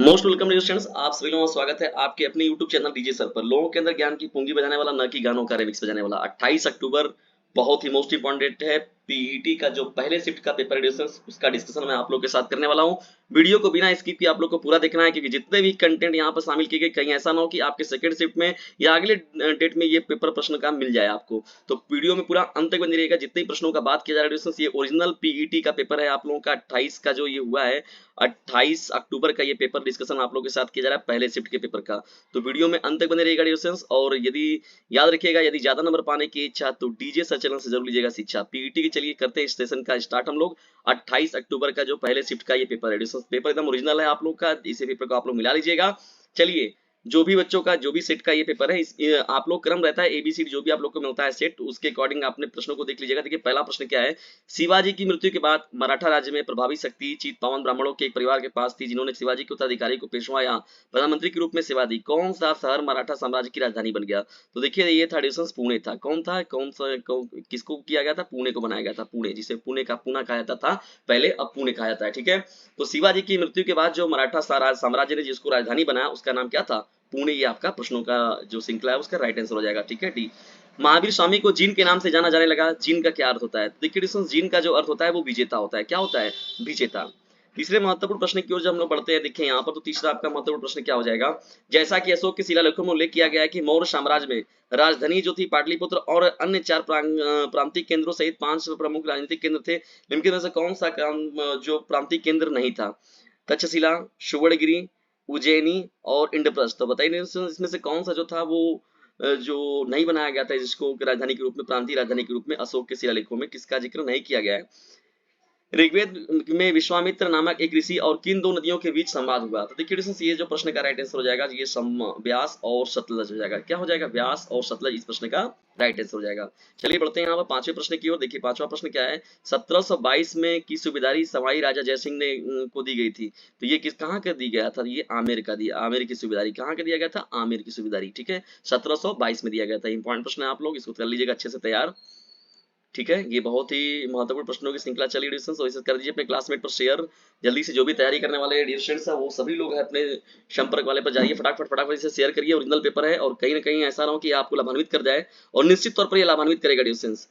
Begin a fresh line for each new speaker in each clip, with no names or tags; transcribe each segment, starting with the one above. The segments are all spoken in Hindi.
मोस्ट वेलकम डियर स्टूडेंट्स, आप सभी लोगों का स्वागत है आपके अपने YouTube चैनल डीजे सर पर। लोगों के अंदर ज्ञान की पूंजी बजाने वाला, न कि गानों का रिमिक्स बजाने वाला। 28 अक्टूबर बहुत ही मोस्ट इंपॉर्टेंट डेट है। पीईटी का जो पहले शिफ्ट का पेपर एडिशन, उसका डिस्कशन मैं आप लोग के साथ करने वाला हूं। वीडियो को बिना स्किप किए आप लोग को पूरा देखना है, क्योंकि जितने भी कंटेंट यहाँ पर शामिल किए गए, कहीं ऐसा ना हो कि आपके सेकंड शिफ्ट में या अगले डेट में ये पेपर प्रश्न का मिल जाए आपको। तो वीडियो में पूरा अंत तक बनी रहेगा। जितने प्रश्नों का बात किया जा रहा है, ये ओरिजिनल पीईटी का पेपर है आप लोगों का। 28 का जो ये हुआ है, 28 अक्टूबर का ये पेपर डिस्कशन आप लोगों के साथ किया जा रहा है, पहले शिफ्ट के पेपर का। तो वीडियो में अंत तक बने रहेगा डियर स्टूडेंट्स। और यदि याद रखिएगा, यदि ज्यादा नंबर पाने की इच्छा तो डीजे सर चैनल से जरूर लीजिएगा शिक्षा पीईटी की। चलिए करते हैं इस सेशन का स्टार्ट हम लोग। 28 अक्टूबर का जो पहले शिफ्ट का ये पेपर है, पेपर एकदम ओरिजिनल है आप लोग का। इसी पेपर को आप लोग मिला लीजिएगा। चलिए, जो भी बच्चों का जो भी सेट का ये पेपर है, आप लोग क्रम रहता है एबीसीडी, जो भी आप लोग को मिलता है सेट, उसके अकॉर्डिंग आपने प्रश्नों को देख लीजिएगा। देखिए पहला प्रश्न क्या है। शिवाजी की मृत्यु के बाद मराठा राज्य में प्रभावी शक्ति चित्पावन ब्राह्मणों के एक परिवार के पास थी, जिन्होंने शिवाजी के उत्तराधिकारी को पेशवा या प्रधानमंत्री के रूप में सेवा दी। कौन सा शहर मराठा साम्राज्य की राजधानी बन गया? तो देखिए ये था डिस्टेंस, पुणे था। कौन था, कौन सा किसको किया गया था? पुणे को बनाया गया था। पुणे, जिसे पुणे का पूना कहा जाता था पहले, अब पुणे कहा जाता है। ठीक है, तो शिवाजी की मृत्यु के बाद जो मराठा साम्राज्य ने जिसको राजधानी बनाया, उसका नाम क्या था? पुणे। ये आपका प्रश्नों का जो श्रृंखला है उसका राइट आंसर हो जाएगा। ठीक है, डी। महावीर स्वामी को जीन के नाम से जाना जाने लगा। जीन का क्या अर्थ होता है? देखिए जीन का जो अर्थ होता है वो विजेता होता है। क्या होता है? विजेता। तीसरे महत्वपूर्ण प्रश्न की ओर जब हम लोग बढ़ते हैं, देखिए यहाँ पर, तो तीसरा आपका महत्वपूर्ण प्रश्न क्या हो जाएगा। जैसा कि अशोक के शिलालेखों में उल्लेख किया गया है कि मौर्य साम्राज्य में राजधानी जो थी पाटलिपुत्र और अन्य 4 प्रांतिक केंद्रों सहित 5 प्रमुख राजनीतिक केंद्र थे। इनके में से कौन सा जो प्रांतिक केंद्र नहीं था? तक्षशिला, सुवर्णगिरी, उज्जैनी और इंद्रप्रस्थ। तो बताइए इसमें से कौन सा जो था वो जो नहीं बनाया गया था, जिसको राजधानी के रूप में, प्रांतीय राजधानी के रूप में अशोक के शिलालेखों में किसका जिक्र नहीं किया गया है? ऋग्वेद में विश्वामित्र नामक एक ऋषि और किन दो नदियों के बीच संवाद हुआ? तो देखिए ये जो प्रश्न का राइट आंसर हो जाएगा, ये व्यास और सतलज हो जाएगा। क्या हो जाएगा? व्यास और सतलज इस प्रश्न का राइट आंसर हो जाएगा। चलिए बढ़ते हैं यहाँ पर पांचवें प्रश्न की ओर। देखिए पांचवा प्रश्न क्या है। 1722 में की सूबेदारी सवाई राजा जयसिंह ने को दी गई थी। तो ये किस कहाँ कर दी गया था? ये आमेर का दिया। आमेर की सूबेदारी कहाँ का दिया गया था? आमेर की सूबेदारी। ठीक है, 1722 में दिया गया था। इंपॉर्टेंट प्रश्न है, आप लोग इसको कर लीजिएगा अच्छे से तैयार। ठीक है, ये बहुत ही महत्वपूर्ण प्रश्नों की श्रृंखला चली रही है, तो इसे कर दीजिए अपने क्लासमेट पर शेयर। जल्दी से जो भी तैयारी करने वाले डियर स्टूडेंट्स हैं, वो सभी लोग हैं अपने संपर्क वाले पर जाइए, फटाफट फटाफट इसे शेयर करिए। ओरिजिनल पेपर है और कहीं ना कहीं ऐसा ना हो कि आपको लाभान्वित कर जाए, और निश्चित तौर पर ये लाभान्वित करेगा डियर स्टूडेंट्स।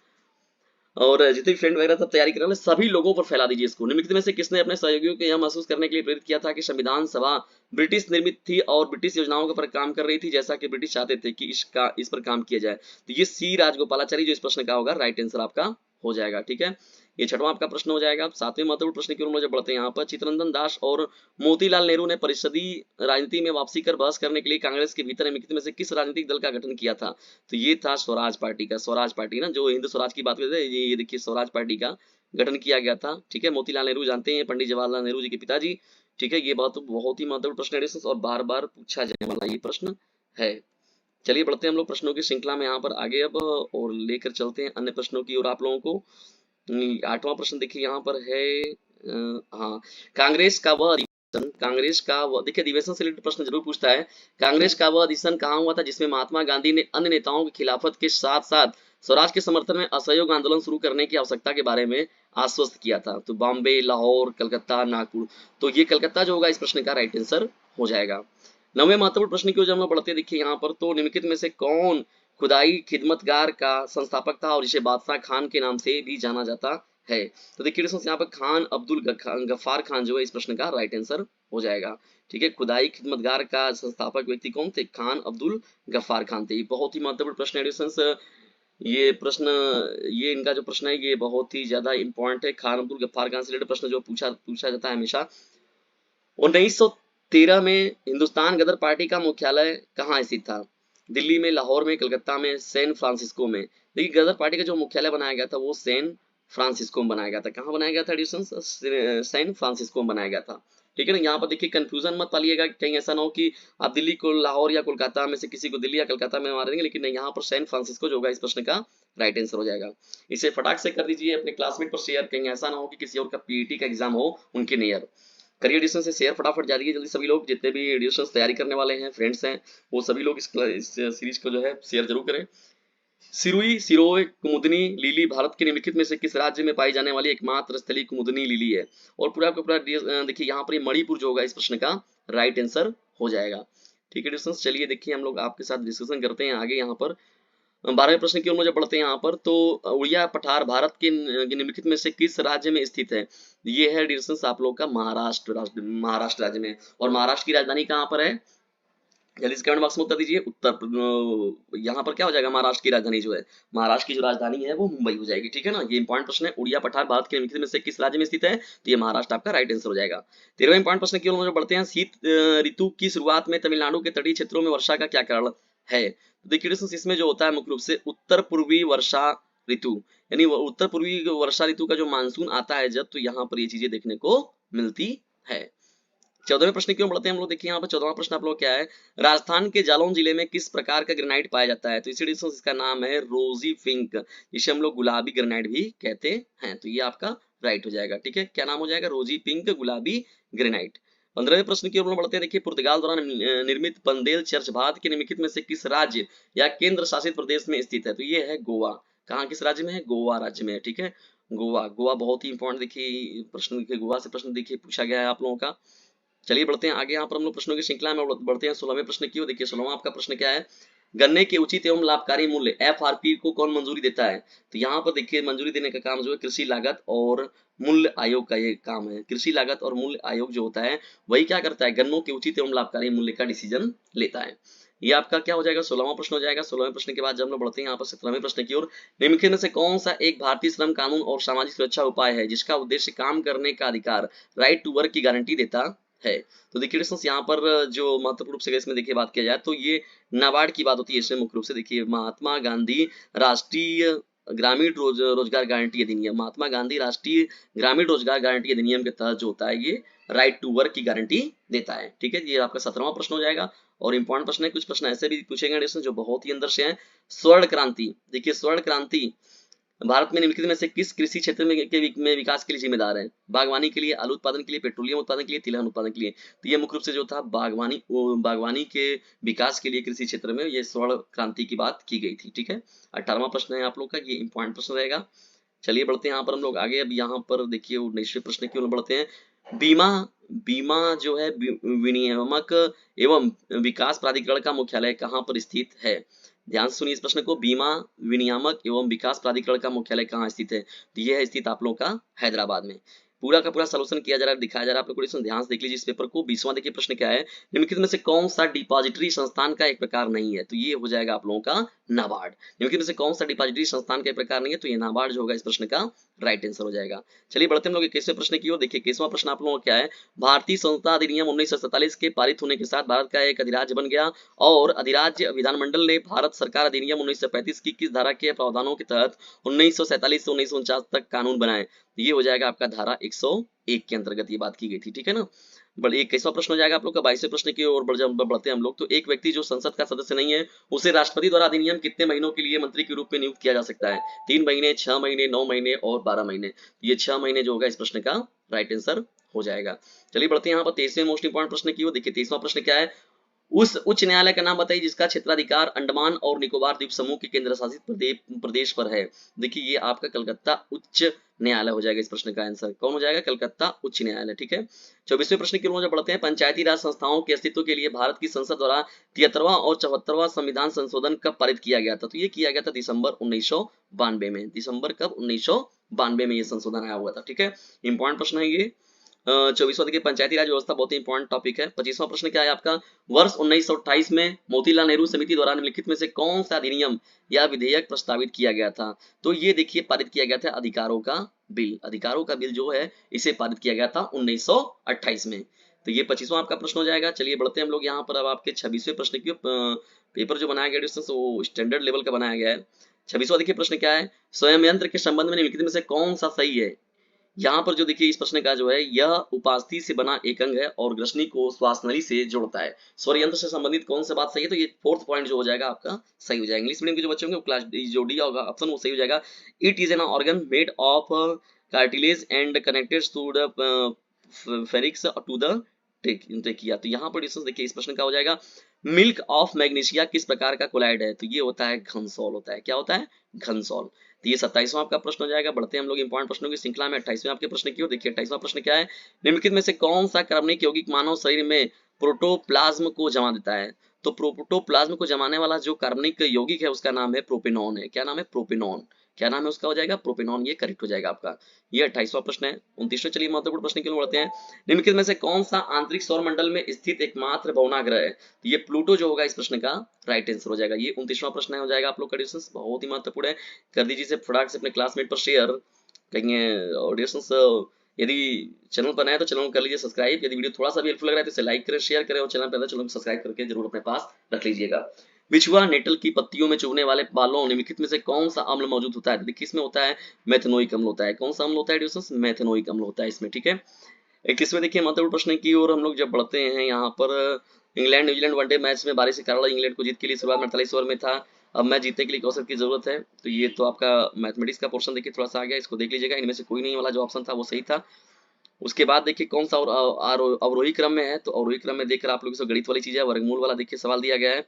और जितने भी फ्रेंड वगैरह सब तैयारी कर रहे हैं, सभी लोगों पर फैला दीजिए इसको। निम्नलिखित में से किसने अपने सहयोगियों को यह महसूस करने के लिए प्रेरित किया था कि संविधान सभा ब्रिटिश निर्मित थी और ब्रिटिश योजनाओं पर काम कर रही थी, जैसा कि ब्रिटिश चाहते थे कि इस पर काम किया जाए? तो ये सी राजगोपालाचारी जो इस प्रश्न का होगा राइट आंसर आपका हो जाएगा। ठीक है, ये छठवां आपका प्रश्न हो जाएगा। सातवें महत्वपूर्ण प्रश्न की ओर मुझे बढ़ते हैं यहाँ पर। चित्तरंजन दास और मोतीलाल नेहरू ने परिषदीय राजनीति में वापसी कर बहस करने के लिए कांग्रेस के भीतर निम्नलिखित में से किस राजनीतिक दल का गठन किया था? तो ये था स्वराज पार्टी का। स्वराज पार्टी ना, जो हिंद स्वराज की बात करते हैं, ये देखिए स्वराज पार्टी का गठन किया गया था। ठीक है, मोतीलाल नेहरू जानते हैं, पंडित जवाहरलाल नेहरू जी के पिताजी। ठीक है, ये बहुत ही महत्वपूर्ण प्रश्न है और बार बार पूछा जाने वाला ये प्रश्न है। चलिए बढ़ते हैं हम लोग प्रश्नों की श्रृंखला में यहाँ पर आगे अब, और लेकर चलते हैं अन्य प्रश्नों की और आप लोगों को। आठवां प्रश्न देखिए यहाँ पर है। हाँ, कांग्रेस का वह देखिए अधिवेशन से रिलेटेड प्रश्न जरूर पूछता है। कांग्रेस का वह अधिवेशन कहाँ हुआ था जिसमें महात्मा गांधी ने अन्य नेताओं की खिलाफत के साथ साथ स्वराज के समर्थन में असहयोग आंदोलन शुरू करने की आवश्यकता के बारे में आश्वस्त किया था? तो बॉम्बे, लाहौर, कलकत्ता, नागपुर। तो ये कलकत्ता जो होगा इस प्रश्न का राइट आंसर हो जाएगा। नौवें महत्वपूर्ण प्रश्न की ओर जब हम बढ़ते देखिए यहाँ पर, तो निम्नलिखित में से कौन खुदाई खिदमतगार का संस्थापक था और जिसे बादशाह खान के नाम से भी जाना जाता है? तो देखिए यहाँ पर खान अब्दुल गफ्फार खान जो है इस प्रश्न का राइट आंसर हो जाएगा। ठीक है, खुदाई खिदमतगार का संस्थापक व्यक्ति कौन थे? खान अब्दुल गफ्फार खान थे। बहुत ही महत्वपूर्ण प्रश्न है। ये प्रश्न, ये इनका जो प्रश्न है ये बहुत ही ज्यादा इंपॉर्टेंट है। खान अब्दुल गफ्फार खान से रिलेटेड प्रश्न जो पूछा जाता है हमेशा। 1913 में हिंदुस्तान गदर पार्टी का मुख्यालय कहाँ स्थित था? दिल्ली में, लाहौर में, कलकत्ता में, सैन फ्रांसिस्को में। देखिए गदर पार्टी का जो मुख्यालय बनाया गया था वो सैन फ्रांसिस्को में बनाया गया था। कहाँ बनाया गया था एडिशन? सैन फ्रांसिस्को में बनाया गया था। ठीक है ना, यहाँ पर देखिए कंफ्यूजन मत पालिएगा, कहीं ऐसा ना हो कि आप दिल्ली को, लाहौर या कोलकाता में से किसी को दिल्ली या कलकत्ता में मार देंगे, लेकिन नहीं, यहाँ पर सैन फ्रांसिस्को जो होगा इस प्रश्न का राइट आंसर हो जाएगा। इसे फटाक से कर दीजिए अपने क्लासमेट पर शेयर, कहीं ऐसा ना हो कि किसी और का पीईटी का एग्जाम हो उनके नियर। करियर एडिशन से शेयर फटाफट जा रही है जल्दी सभी लोग, जितने भी एडिशन तैयारी करने वाले हैं फ्रेंड्स हैं, वो सभी लोग इस सीरीज को जो है शेयर जरूर करें। सिरुई सिरोय कुमुदनी लिली भारत के निम्नलिखित में से किस राज्य में पाई जाने वाली एकमात्र स्थलीय कुमुदनी लिली है? और पूरा आपका पूरा देखिए यहाँ पर मणिपुर जो होगा इस प्रश्न का राइट आंसर हो जाएगा। ठीक है डिस्टेंस, चलिए देखिए हम लोग आपके साथ डिस्कशन करते हैं आगे। यहाँ पर 12वें प्रश्न की ओर मुझे पढ़ते हैं यहाँ पर। तो उड़िया पठार भारत के निम्नलिखित में से किस राज्य में स्थित है? ये है डिस्टेंस आप लोग का महाराष्ट्र राज्य में। और महाराष्ट्र की राजधानी कहाँ पर है? जल्दी से कमेंट बॉक्स में उत्तर दीजिए। यहाँ पर क्या हो जाएगा? महाराष्ट्र की राजधानी जो है, महाराष्ट्र की जो राजधानी है वो मुंबई हो जाएगी। ठीक है ना, ये इंपॉर्टेंट प्रश्न है। उड़िया पठार भारत के निम्नलिखित में से किस राज्य में स्थित है? तो ये महाराष्ट्र आपका राइट आंसर हो जाएगा। 13वां इंपॉर्टेंट प्रश्न की ओर मुझे बढ़ते हैं। शीत ऋतु की शुरुआत में तमिलनाडु के तटीय क्षेत्रों में वर्षा का क्या कारण है? तो देखिए दोस्तों, इसमें जो होता है मुख्य रूप से उत्तर पूर्वी वर्षा ऋतु, यानी उत्तर पूर्वी वर्षा ऋतु का जो मानसून आता है जब, तो यहाँ पर ये चीजें देखने को मिलती है। 14वें प्रश्न की ओर बढ़ते हैं हम लोग। देखिए यहाँ पर 14वां प्रश्न आप लोग क्या है? राजस्थान के जालौन जिले में किस प्रकार का ग्रेनाइट पाया जाता है? तो इसी डिस्टेंस इसका नाम है रोजी पिंक, जिसे हम लोग गुलाबी ग्रेनाइट भी कहते हैं। तो ये आपका राइट हो जाएगा। ठीक है, क्या नाम हो जाएगा? रोजी पिंक गुलाबी ग्रेनाइट। 15वें प्रश्न की ओर बढ़ते हैं। देखिए, पुर्तगाल द्वारा निर्मित बंदेल चर्च भारत के निम्नलिखित में से किस राज्य या केंद्र शासित प्रदेश में स्थित है? तो ये है गोवा। कहाँ, किस राज्य में है? गोवा राज्य में है। ठीक है, गोवा। गोवा बहुत ही इंपॉर्टेंट देखिए प्रश्न, देखिए गोवा से प्रश्न देखिए पूछा गया है आप लोगों का। चलिए बढ़ते हैं आगे। यहाँ पर हम लोग प्रश्नों की श्रृंखला में बढ़ते हैं 16वें प्रश्न की ओर। देखिए 16वां आपका प्रश्न क्या है? गन्ने के उचित एवं लाभकारी मूल्य FRP को कौन मंजूरी देता है? तो यहाँ पर देखिए मंजूरी देने का काम जो है कृषि लागत और मूल्य आयोग का ये काम है। कृषि लागत और मूल्य आयोग जो होता है वही क्या करता है? गन्नों के उचित एवं लाभकारी मूल्य का डिसीजन लेता है। ये आपका क्या हो जाएगा? 16वां प्रश्न हो जाएगा। 16वें प्रश्न के बाद जब हम लोग बढ़ते हैं यहाँ पर 17वें प्रश्न की ओर। निम्नलिखित में से कौन सा एक भारतीय श्रम कानून और सामाजिक सुरक्षा उपाय है जिसका उद्देश्य काम करने का अधिकार, राइट टू वर्क की गारंटी देता है? तो देखिए दोस्तों, यहाँ पर जो महत्वपूर्ण रूप से इसमें देखिए बात किया जाए तो ये नाबार्ड की बात होती है। इसमें मुख्य रूप से देखिए महात्मा गांधी राष्ट्रीय ग्रामीण रोजगार गारंटी अधिनियम, महात्मा गांधी राष्ट्रीय ग्रामीण रोजगार गारंटी अधिनियम के तहत जो होता है ये राइट टू वर्क की गारंटी देता है। ठीक है, ये आपका 17वां प्रश्न हो जाएगा। और इंपॉर्टेंट प्रश्न है, कुछ प्रश्न ऐसे भी पूछेंगे जो बहुत ही अंदर से हैं। स्वर्ण क्रांति, देखिए स्वर्ण क्रांति भारत में निम्नलिखित में से किस कृषि क्षेत्र में विकास के लिए जिम्मेदार है? बागवानी के लिए, आलू उत्पादन के लिए, पेट्रोलियम उत्पादन के लिए, तिलहन उत्पादन के लिए। तो ये मुख्य रूप से जो था बागवानी के विकास के लिए कृषि क्षेत्र में ये स्वर्ण क्रांति की बात की गई थी। ठीक है, 18वां प्रश्न है आप लोग का, ये इंपॉर्टेंट प्रश्न रहेगा। चलिए बढ़ते हैं यहाँ पर हम लोग आगे। अब यहाँ पर देखिए 19वें प्रश्न की ओर बढ़ते हैं। बीमा बीमा जो है विनियामक एवं विकास प्राधिकरण का मुख्यालय कहाँ पर स्थित है? ध्यान से सुनिए इस प्रश्न को। बीमा विनियामक एवं विकास प्राधिकरण का मुख्यालय कहाँ स्थित है? तो यह है स्थित आप लोगों का हैदराबाद में। पूरा का पूरा सॉल्यूशन किया जा रहा है, दिखाया जा रहा है आप लोग को। ध्यान से देख लीजिए इस पेपर को। 20वां देखिए प्रश्न क्या है? निम्नलिखित में से कौन सा डिपॉजिटरी संस्थान का एक प्रकार नहीं है? तो ये हो जाएगा आप लोगों का नाबार्ड। निम्नलिखित में से कौन सा डिपॉजिटरी संस्थान का एक प्रकार नहीं है? तो ये नाबार्ड जो होगा इस प्रश्न का राइट आंसर हो जाएगा। चलिए बढ़ते हम लोग 21वें प्रश्न की ओर। देखिए 21वां प्रश्न आप लोगों का क्या है? भारतीय संविधान अधिनियम 1947 के पारित होने के साथ भारत का एक अधिराज्य बन गया और अधिराज्य विधानमंडल ने भारत सरकार अधिनियम 1935 की किस धारा के प्रावधानों के तहत 1947 से 1949 तक कानून बनाए? ये हो जाएगा आपका धारा 101 के अंतर्गत ये बात की गई थी। ठीक है ना, बड़े 21वां प्रश्न हो जाएगा आप लोग का। 22वें प्रश्न की ओर बढ़ते हैं हम लोग। तो एक व्यक्ति जो संसद का सदस्य नहीं है उसे राष्ट्रपति द्वारा अधिनियम कितने महीनों के लिए मंत्री के रूप में नियुक्त किया जा सकता है? 3 महीने, 6 महीने, 9 महीने और 12 महीने। ये 6 महीने जो होगा इस प्रश्न का राइट आंसर हो जाएगा। चलिए बढ़ते हैं यहाँ पर 23वें मोस्ट इंपॉर्टेंट प्रश्न की ओर। देखिए 23वां प्रश्न क्या है? उस उच्च न्यायालय का नाम बताइए जिसका क्षेत्राधिकार अंडमान और निकोबार द्वीप समूह के केंद्र शासित प्रदेश पर है। देखिए ये आपका कलकत्ता उच्च न्यायालय हो जाएगा। इस प्रश्न का आंसर कौन हो जाएगा? कलकत्ता उच्च न्यायालय। ठीक है, 24वें प्रश्न की ओर बढ़ते हैं। पंचायती राज संस्थाओं के अस्तित्व के लिए भारत की संसद द्वारा 73वां और 74वां संविधान संशोधन कब पारित किया गया था? तो ये किया गया था दिसंबर 1992 में। दिसंबर कब? 1992 में ये संशोधन आया हुआ था। ठीक है, इंपॉर्टेंट प्रश्न है ये। 24वां देखिए पंचायती राज व्यवस्था बहुत ही इंपॉर्टेंट टॉपिक है। 25वां प्रश्न क्या है आपका? वर्ष 1928 में मोतीलाल नेहरू समिति द्वारा निम्नलिखित में से कौन सा अधिनियम या विधेयक प्रस्तावित किया गया था? तो ये देखिए पारित किया गया था अधिकारों का बिल। अधिकारों का बिल जो है इसे पारित किया गया था 1928 में। तो ये 25वां आपका प्रश्न हो जाएगा। चलिए बढ़ते हैं हम लोग यहाँ पर। अब आपके 26वें प्रश्न की पेपर जो बनाया गया है वो स्टैंडर्ड लेवल का बनाया गया है। 26वां देखिए प्रश्न क्या है? स्वयं यंत्र के संबंध में निम्नलिखित में से कौन सा सही है? यहाँ पर जो देखिए इस प्रश्न का जो है, यह उपास्थि से बना एक अंग है और ग्रसनी को श्वास नली से जोड़ता है। स्वर यंत्र से संबंधित कौन सा बात सही है? तो ये 4th पॉइंट जो हो जाएगा आपका सही हो जाएगा। इंग्लिश मीडियम के जो बच्चे होंगे क्लास जो डी होगा ऑप्शन वो सही हो जाएगा। It is an organ made of cartilage and connected to the pharynx to the trachea. तो यहाँ पर डिस्टेंस देखिए इस प्रश्न का हो जाएगा। मिल्क ऑफ मैग्नीशिया किस प्रकार का कोलाइड है? तो ये होता है घनसॉल होता है। क्या होता है? घनसॉल। तो ये 27वां आपका प्रश्न हो जाएगा। बढ़ते हैं हम लोग इंपॉर्टेंट प्रश्नों की श्रृंखला में 28वें आपके प्रश्न की ओर। देखिए 28वां प्रश्न क्या है? निम्नलिखित में से कौन सा कार्बनिक यौगिक मानव शरीर में प्रोटोप्लाज्म को जमा देता है। तो प्रोटोप्लाज्म को जमाने वाला जो कार्बनिक यौगिक है उसका नाम है प्रोपेनॉन है। क्या नाम है? प्रोपेनॉन। क्या नाम है उसका? हो जाएगा प्रोपेनॉन। ये करेक्ट हो जाएगा आपका। ये 28वां प्रश्न है। 29वां चलिए महत्वपूर्ण प्रश्न की ओर बढ़ते हैं। निम्नलिखित में से कौन सा आंतरिक सौर मंडल में स्थित एकमात्र भवनाग्रह है? तो ये प्लूटो जो होगा इस प्रश्न का राइट आंसर हो जाएगा। ये 29वां प्रश्न हो जाएगा आप लोग का डिस्कशन, बहुत ही महत्वपूर्ण है। कर दीजिए इसे फटाक से अपने क्लासमेट पर शेयर करेंगे। और डिस्कशन यदि चैनल पर नए हैं तो चैनल को कर लीजिए सब्सक्राइब। यदि वीडियो थोड़ा सा भी हेल्पफुल लग रहा है तो इसे लाइक करें, शेयर करें, और चैनल पर चैनल को सब्सक्राइब करके जरूर अपने पास रख लीजिएगा। बिछुआ नेटल की पत्तियों में चुभने वाले बालों निम्नलिखित में से कौन सा अम्ल मौजूद होता है? देखिए इसमें होता है मेथनोइक अम्ल होता है। कौन सा अम्ल होता है डिस्कशन? मेथनोइक अम्ल होता है इसमें, ठीक है। 21वें देखिए महत्वपूर्ण प्रश्न की ओर हम लोग जब बढ़ते हैं यहाँ पर। इंग्लैंड न्यूजीलैंड वनडे मैच में बारिश के कारण इंग्लैंड को जीत के लिए शुरुआत में 48 ओवर में था। अब मैच जीतने के लिए औसत की जरूरत है। तो ये तो आपका मैथमेटिक्स का पोर्शन देखिए थोड़ा सा आ गया, इसको देख लीजिएगा। इनमें से कोई नहीं वाला जो ऑप्शन था वो सही था। उसके बाद देखिए कौन सा अवरोही क्रम में है? तो अवरोही क्रम में देखकर आप लोग इसको गणित वाली चीज है, वर्गमूल वाला देखिए सवाल दिया गया है।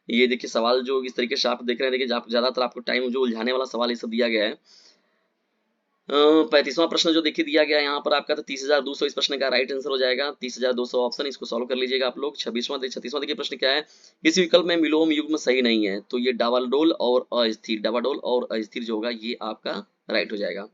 ये देखिए सवाल जो इस तरीके से आप देख रहे हैं, देखिए ज्यादातर आपको टाइम जो उलझाने वाला सवाल ये सब दिया गया है। 35वां प्रश्न जो देखिए दिया गया है यहाँ पर आपका, तो 30,200 इस प्रश्न का राइट आंसर हो जाएगा। 30,200 ऑप्शन, इसको सॉल्व कर लीजिएगा आप लोग। 36वां देखिए प्रश्न क्या है? इस विकल्प में विलोम युग्म सही नहीं है। तो ये डावाडोल और अस्थिर, डावाडोल और अस्थिर जो होगा ये आपका राइट हो जाएगा।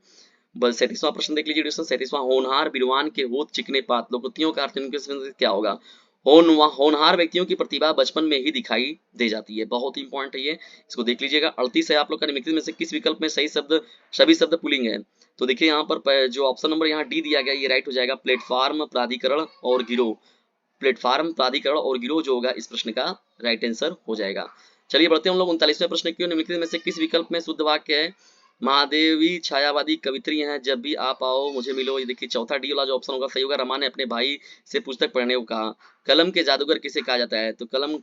बस 37वां प्रश्न देख लीजिए। 37वां, होनहार विद्वान के होत चिकने पात लोकोक्तियों का अर्थ क्या होगा? होनहार व्यक्तियों की प्रतिभा बचपन में ही दिखाई दे जाती है। बहुत इंपॉर्टेंट है ये, इसको देख लीजिएगा। 38 है आप लोग का, निम्नलिखित में से किस विकल्प में सही शब्द सभी शब्द पुलिंग है? तो देखिए यहाँ पर जो ऑप्शन नंबर यहाँ डी दिया गया ये राइट हो जाएगा। प्लेटफार्म, प्राधिकरण और गिरोह। प्लेटफार्म, प्राधिकरण और गिरोह जो होगा इस प्रश्न का राइट आंसर हो जाएगा। चलिए बढ़ते हैं हम लोग 39वें प्रश्न की ओर। निम्नलिखित में से किस विकल्प में शुद्ध वाक्य है? महादेवी छायावादी कवित्री हैं, जब भी आप आओ मुझे मिलो। ये देखिए चौथा डी वाला जो ऑप्शन होगा सही होगा। रमा ने अपने भाई से पुस्तक पढ़ने को कहा। कलम के जादूगर किसे कहा जाता है? तो कलम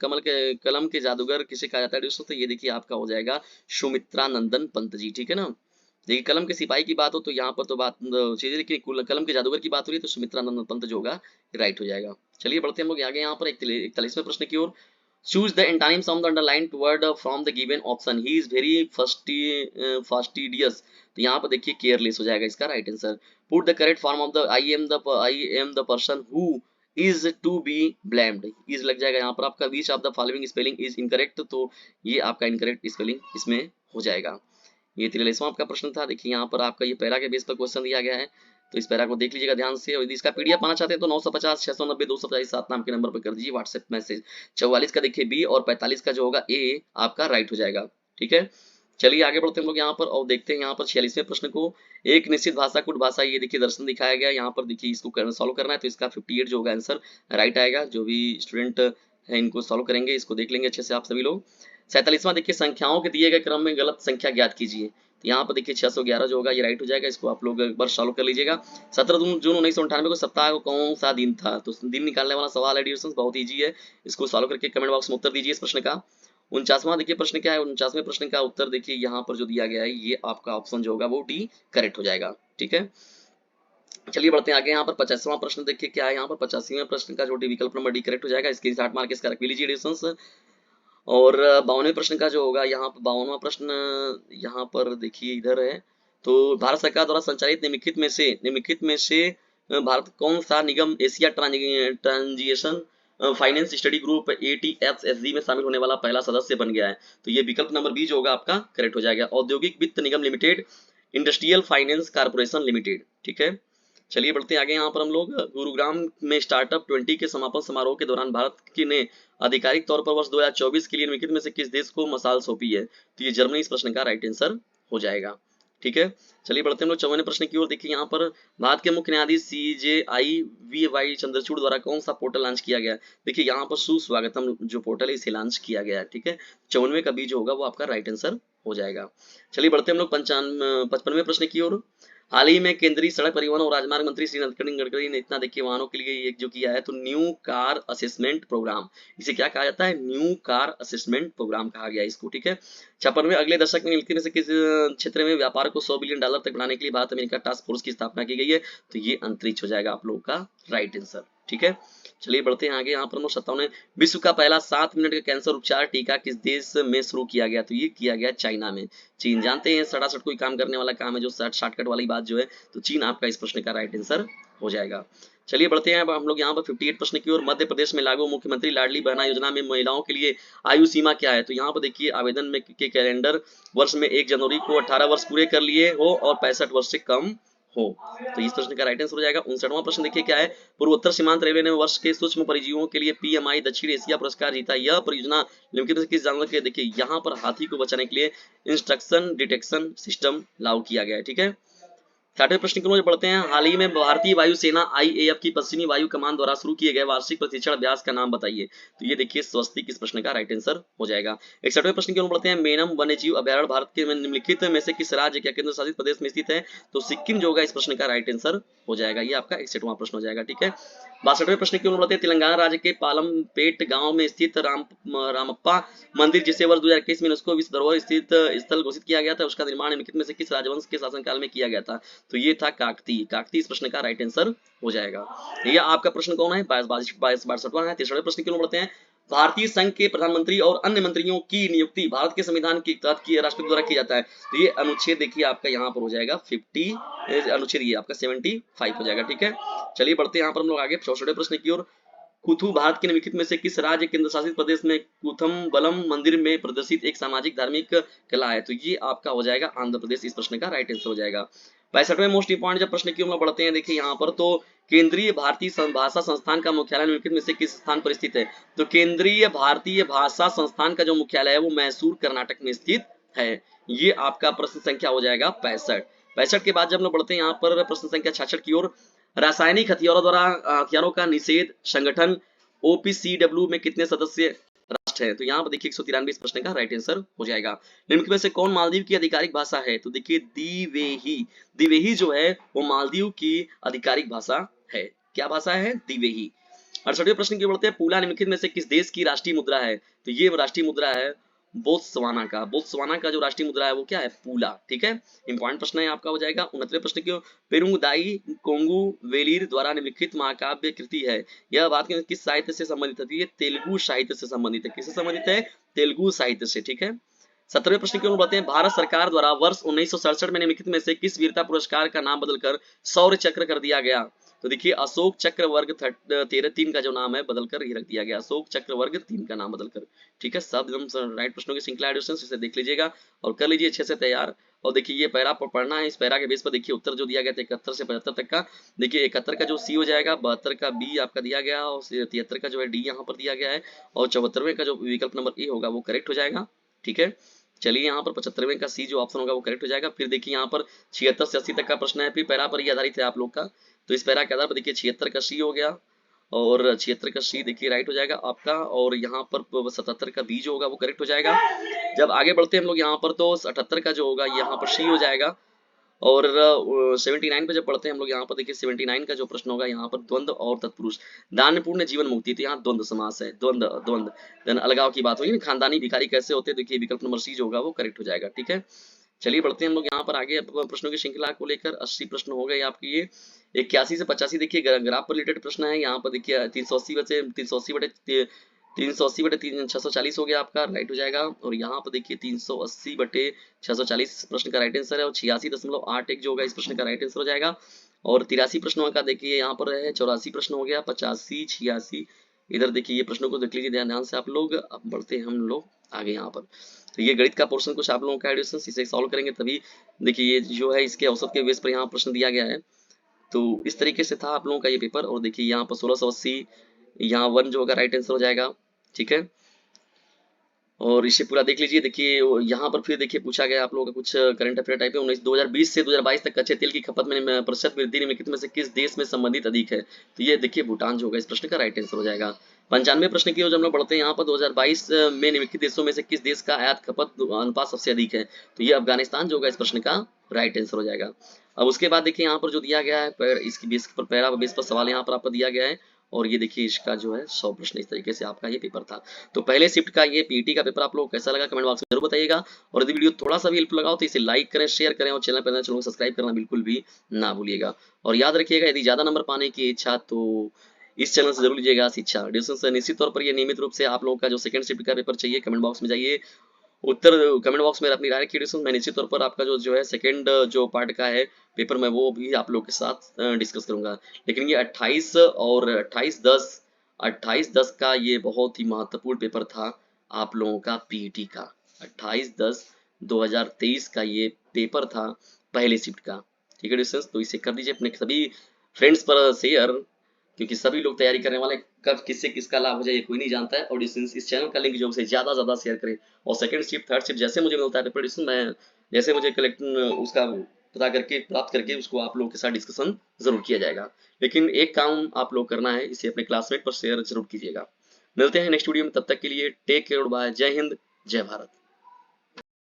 के जादूगर किसे कहा जाता है दोस्तों? तो ये देखिए आपका हो जाएगा सुमित्रा नंदन पंत जी, ठीक है ना। देखिए कलम के सिपाही की बात हो तो यहाँ पर तो बात चीजें, लेकिन कलम के जादूगर की बात हो रही है तो सुमित्रा नंदन पंत जो होगा राइट हो जाएगा। चलिए बढ़ते हैं हम लोग आगे यहाँ पर 41वें प्रश्न की ओर। Choose the antonyms of the underlined word from the given option. He is very fastidious. तो यहाँ पर देखिए careless हो जाएगा इसका right answer. Put the correct form of the I am the person who is to be blamed. is लग जाएगा यहाँ पर आपका। which of the following spelling is incorrect? तो ये आपका इनकरेक्ट स्पेलिंग इसमें हो जाएगा। ये 43वां आपका प्रश्न था। देखिए यहाँ पर आपका ये पैरा के बेस पर क्वेश्चन दिया गया है, तो इस पैरा को देख लीजिएगा ध्यान से। और यदि इसका पीडीएफ पाना चाहते हैं तो 950 690 250 7 नाम के नंबर पर कर दीजिए व्हाट्सएप मैसेज। 44 का देखिए बी और 45 का जो होगा ए आपका राइट हो जाएगा, ठीक है। चलिए आगे बढ़ते हैं हम लोग यहाँ पर और देखते हैं यहाँ पर 46वें प्रश्न को। एक निश्चित भाषा कुट भाषा, ये देखिए दर्शन दिखाया गया यहाँ पर। देखिए इसको सॉल्व करना है तो इसका 58 जो होगा आंसर राइट आएगा। जो भी स्टूडेंट है इनको सॉल्व करेंगे, इसको देख लेंगे अच्छे से आप सभी लोग। 47वां देखिए संख्याओं के दिए गए क्रम में गलत संख्या ज्ञात कीजिए। तो यहाँ पर देखिए 611 जो होगा ये राइट हो जाएगा। इसको आप लोग एक बार सॉल्व कर लीजिएगा। 17 जून 1998 को सप्ताह को कौन सा दिन था? तो दिन निकालने वाला सवाल है डिविजन, बहुत ईजी है। इसको सॉल्व करके कमेंट बॉक्स में उत्तर दीजिए इस प्रश्न का। 49वां देखिए प्रश्न क्या है? 49वें प्रश्न का उत्तर देखिए यहाँ पर जो दिया गया है ये आपका ऑप्शन जो होगा वो डी करेक्ट हो जाएगा, ठीक है। चलिए बढ़ते हैं आगे। यहाँ पर 50वां प्रश्न देखिए क्या है? यहाँ पर 85वें प्रश्न का जो डी विकल्प नंबर डी करेक्ट हो जाएगा। इसके स्टार्ट मार्क इसका रख लीजिए डिविजन। और 52वें प्रश्न का जो होगा यहाँ पर 52वां प्रश्न यहाँ पर देखिए इधर है। तो भारत सरकार द्वारा संचालित निम्नलिखित में से भारत कौन सा निगम Asia transition finance study group ATFSG में शामिल होने वाला पहला सदस्य बन गया है? तो ये विकल्प नंबर बी जो होगा आपका करेक्ट हो जाएगा। औद्योगिक वित्त निगम limited, industrial finance corporation limited, ठीक है। चलिए बढ़ते हैं आगे। यहाँ पर हम लोग गुरुग्राम में स्टार्टअप 20 के समापन समारोह के दौरान भारत की ने आधिकारिक तौर पर वर्ष 2024 के लिए निम्नलिखित में से किस देश को मसाल सौंपी है? तो ये जर्मनी इस प्रश्न का राइट आंसर हो जाएगा, ठीक है। चलिए बढ़ते हैं हम लोग 54वें प्रश्न की ओर। देखिए यहाँ पर भारत के मुख्य न्यायाधीश CJI चंद्रचूड़ द्वारा कौन सा पोर्टल लॉन्च किया गया? देखिए यहाँ पर सुस्वागतम जो पोर्टल है इसे लॉन्च किया गया है, ठीक है। 54वें का बीज होगा वो आपका राइट आंसर हो जाएगा। चलिए बढ़ते हैं हम लोग 55वें प्रश्न की ओर। हाल ही में केंद्रीय सड़क परिवहन और राजमार्ग मंत्री श्री नितिन गडकरी ने इतना देखिए वाहनों के लिए एक जो किया है, तो न्यू कार असेसमेंट प्रोग्राम, इसे क्या कहा जाता है? न्यू कार असेसमेंट प्रोग्राम कहा गया इसको, ठीक है। 56वें, अगले दशक में निम्नलिखित में से किस क्षेत्र में व्यापार को $100 बिलियन तक बढ़ाने के लिए भारत अमेरिका टास्क फोर्स की स्थापना की गई है? तो ये अंतरिक्ष हो जाएगा आप लोगों का राइट आंसर, ठीक है। चलिए बढ़ते हैं आगे। यहाँ पर 57वें, विश्व का पहला 7 मिनट का कैंसर उपचार टीका किस देश में शुरू किया गया? तो ये किया गया चाइना में। चीन, जानते हैं सटासट कोई काम करने वाला काम है जो शॉर्टकट वाली बात जो है, तो चीन आपका इस प्रश्न का राइट आंसर हो जाएगा। चलिए बढ़ते हैं अब हम लोग यहाँ पर 58 प्रश्न की ओर। मध्य प्रदेश में लागू मुख्यमंत्री लाडली बहना योजना में महिलाओं के लिए आयु सीमा क्या है? तो यहाँ पर देखिए आवेदन में के कैलेंडर वर्ष में 1 जनवरी को 18 वर्ष पूरे कर लिए हो और 65 वर्ष से कम हो। तो इस प्रश्न का राइट आंसर हो जाएगा। 59वां प्रश्न देखिए क्या है। पूर्वोत्तर सीमांत रेलवे ने वर्ष के सूक्ष्म परिजीवों के लिए PMI दक्षिण एशिया पुरस्कार जीता। यह परियोजना निम्नलिखित में से किस जानवर के, देखिए यहाँ पर हाथी को बचाने के लिए इंस्ट्रक्शन डिटेक्शन सिस्टम लागू किया गया है। ठीक है, 60वें प्रश्न की ओर बढ़ते हैं। हाल ही में भारतीय वायुसेना IAF की पश्चिमी वायु कमान द्वारा शुरू किए गए वार्षिक प्रशिक्षण अभ्यास का नाम बताइए। तो ये देखिए स्वस्तिक इस प्रश्न का राइट आंसर हो जाएगा। 61वें प्रश्न की ओर बढ़ते हैं। मेनम वन्यजीव अभयारण्य भारत के निम्नलिखित में से किस राज्य या केंद्र शासित प्रदेश में स्थित है? तो सिक्किम जो होगा इस प्रश्न का राइट आंसर हो जाएगा। ये आपका 61वां प्रश्न हो जाएगा। ठीक है, 62वें प्रश्न की ओर बढ़ते हैं। तेलंगाना राज्य के पालमपेट गांव में स्थित रामप्पा मंदिर, जिसे वर्ष 2021 में यूनेस्को विश्व धरोहर स्थित स्थल घोषित किया गया था, उसका निर्माण निम्नलिखित में से किस राजवंश के शासनकाल में किया गया था? तो ये था काकती। काकती इस प्रश्न का राइट आंसर हो जाएगा। ये आपका प्रश्न कौन है? 62वां है। 63वें प्रश्न की ओर बढ़ते हैं। भारतीय संघ के प्रधानमंत्री और अन्य मंत्रियों की नियुक्ति भारत के संविधान के तहत की राष्ट्रपति द्वारा की जाता है। तो ये अनुच्छेद देखिए आपका यहाँ पर हो जाएगा 50, अनुच्छेद ये आपका 75 हो जाएगा। ठीक है, चलिए बढ़ते हैं यहाँ पर हम लोग आगे 64वें प्रश्न की ओर। कुथु भारत के निम्नलिखित में से किस राज्य केंद्र शासित प्रदेश में कुथम बलम मंदिर में प्रदर्शित एक सामाजिक धार्मिक कला है? तो ये आपका हो जाएगा आंध्र प्रदेश। इस प्रश्न का राइट आंसर हो जाएगा। 65वें मोस्ट इंपॉर्टेंट जब प्रश्न की ओर बढ़ते हैं, देखिए यहाँ पर तो केंद्रीय भारतीय भाषा संस्थान का मुख्यालय निम्नलिखित में से किस स्थान पर स्थित है? तो केंद्रीय भारतीय भाषा संस्थान का जो मुख्यालय है वो मैसूर कर्नाटक में स्थित है। ये आपका प्रश्न संख्या हो जाएगा 65। 65 के बाद जब हम बढ़ते हैं यहाँ पर प्रश्न संख्या 66 की ओर। रासायनिक हथियारों द्वारा हथियारों का निषेध संगठन OPCW में कितने सदस्य राष्ट्र हैं? तो यहाँ पर देखिए 193 इस प्रश्न का राइट आंसर हो जाएगा। निम्नलिखित में से कौन मालदीव की आधिकारिक भाषा है? तो देखिए दिवेही। दिवेही जो है वो मालदीव की आधिकारिक भाषा है। क्या भाषा है? दिवेही। 68वें प्रश्न की ओर बढ़ते हैं। पूला निम्नलिखित में से किस देश की राष्ट्रीय मुद्रा है? तो ये राष्ट्रीय मुद्रा है बोत्सवाना का। बोत्सवाना का जो राष्ट्रीय मुद्रा है वो क्या है? पूला। ठीक है, इंपॉर्टेंट प्रश्न है आपका हो जाएगा। 69वें प्रश्न की ओर। पेरुंगदाई कोंगू वेलिर द्वारा निम्नलिखित महाकाव्य कृति है, यह भारत के किस साहित्य से संबंधित है? ये तेलुगु साहित्य से संबंधित है। किससे संबंधित है? तेलुगु साहित्य से। ठीक है, 70वें प्रश्न की ओर बढ़ते हैं। भारत सरकार द्वारा वर्ष 1967 में निम्नलिखित में से किस वीरता पुरस्कार का नाम बदलकर शौर्य चक्र कर दिया गया? तो देखिए अशोक चक्र वर्ग 13 का जो नाम है बदलकर ही रख दिया गया। अशोक चक्र वर्ग 3 का नाम बदलकर। ठीक है, सब एकदम राइट प्रश्नों की श्रृंखला एडिशन इसे देख लीजिएगा और कर लीजिए अच्छे से तैयार। और देखिए ये पैरा पढ़ना है, इस पैरा के बेस पर देखिए उत्तर जो दिया गया था 71 से 75 तक का। देखिए 71 का जो सी हो जाएगा, 72 का बी आपका दिया गया और 73 का जो है डी यहाँ पर दिया गया है और 74वें का जो विकल्प नंबर ए होगा वो करेक्ट हो जाएगा। ठीक है, चलिए यहाँ पर 75वें का सी जो ऑप्शन होगा वो करेक्ट हो जाएगा। फिर देखिए यहाँ पर 76 से 80 तक का प्रश्न है, फिर पैरा पर ही आधारित है आप लोग का। तो इस पैरा के आधार पर देखिए 76 का सी हो गया और 76 का सी देखिए राइट हो जाएगा आपका। और यहाँ पर 77 का बी जो होगा वो करेक्ट हो जाएगा। जब आगे बढ़ते हैं हम लोग यहाँ पर तो 78 का जो होगा यहाँ पर सी हो जाएगा। और 79 पे जब पढ़ते हैं हम लोग यहाँ पर देखिए 79 का जो प्रश्न होगा यहाँ पर द्वंद्व और तत्पुरुष दानपूर्ण जीवन मुक्ति, तो यहाँ द्वंद्व समास है। द्वंद्व द्वंद्व देन अलगाव की बात होगी ना, खानदानी भिखारी कैसे होते हैं, देखिए विकल्प नंबर सी जो होगा वो करेक्ट हो जाएगा। ठीक है, चलिए बढ़ते हैं हम लोग यहाँ पर आगे प्रश्नों की श्रृंखला को लेकर। 80 प्रश्न हो गए आपके ये। 81 से 85 देखिए ग्राफ पर रिलेटेड प्रश्न है। यहाँ पर देखिए 380 बटे 640 हो गया आपका, राइट हो जाएगा। और यहाँ पर देखिए 380 बटे 640 प्रश्न का राइट आंसर है और 86.81 जो होगा इस प्रश्न का राइट आंसर हो जाएगा। और 83 प्रश्नों का देखिए यहाँ पर है 84 प्रश्न हो गया, 85 86 इधर देखिए ये प्रश्नों को देख लीजिए ध्यान से आप लोग। अब बढ़ते हैं हम लोग आगे यहाँ पर। तो ये गणित का पोर्शन कुछ आप लोगों का एडिशन इसे सॉल्व करेंगे तभी देखिए ये जो है इसके औसत के बेस पर यहाँ प्रश्न दिया गया है। तो इस तरीके से था आप लोगों का ये पेपर। और देखिए यहाँ पर 1680 यहाँ 1 जो होगा राइट आंसर हो जाएगा। ठीक है, और इसे पूरा देख लीजिए। देखिए यहाँ पर फिर देखिए पूछा गया आप लोगों का कुछ करंट अफेयर टाइप है। 2020 से 2022 तक कच्चे तेल की खपत में प्रतिशत वृद्धि निम्नलिखित में से किस देश में संबंधित अधिक है? तो ये देखिए भूटान जो होगा इस प्रश्न का राइट आंसर हो जाएगा। 95 प्रश्न की ओर जब हम लोग बढ़ते हैं यहाँ पर 2022 में निम्नलिखित देशों में से किस देश का आयात खपत अनुपात सबसे अधिक है? तो ये अफगानिस्तान जो होगा इस प्रश्न का राइट आंसर हो जाएगा। अब उसके बाद देखिए यहाँ पर जो दिया गया है इसकी बेस पर पैरा बेस पर सवाल यहाँ पर आपको दिया गया है। और ये देखिए इसका जो है 100 प्रश्न इस तरीके से आपका ये पेपर था। तो पहले शिफ्ट का ये पीटी का पेपर आप लोगों को कैसा लगा कमेंट बॉक्स में जरूर बताइएगा। और यदि वीडियो थोड़ा सा भी हेल्प लगाओ तो इसे लाइक करें, शेयर करें और चैनल पर को सब्सक्राइब करना बिल्कुल भी ना भूलिएगा। और याद रखिएगा यदि ज्यादा नंबर पाने की इच्छा तो इस चैनल से जरूर लीजिएगा शिक्षा एडिशन से। निश्चित तौर पर ये नियमित रूप से आप लोगों का जो सेकंड शिफ्ट का पेपर चाहिए कमेंट बॉक्स में जाइए उत्तर कमेंट बॉक्स में अपनी राय रखिए। मैं निश्चित तौर पर आपका जो है सेकंड जो पार्ट का है पेपर मैं वो भी आप लोग के साथ डिस्कस करूंगा। लेकिन ये 28 और 28/10 का ये बहुत ही महत्वपूर्ण पेपर था आप लोगों का पीईटी का। 28/10/2023 का ये पेपर था पहले शिफ्ट का। ठीक है डिस्टेंस, तो इसे कर दीजिए अपने सभी फ्रेंड्स पर शेयर, क्योंकि सभी लोग तैयारी करने वाले, कब किससे किसका लाभ हो जाए ये कोई नहीं जानता है। और इस चैनल का लिंक जो है ज्यादा से ज्यादा शेयर करें। और सेकंड शिफ्ट थर्ड शिफ्ट जैसे मुझे मिलता है पेपर डिस्कशन, मैं जैसे मुझे कलेक्ट उसका पता करके प्राप्त करके उसको आप लोगों के साथ डिस्कशन जरूर किया जाएगा। लेकिन एक काम आप लोग करना है, इसे अपने क्लासमेट पर शेयर जरूर कीजिएगा। मिलते हैं नेक्स्ट वीडियो में, तब तक के लिए टेक केयर, बाय, जय हिंद, जय भारत।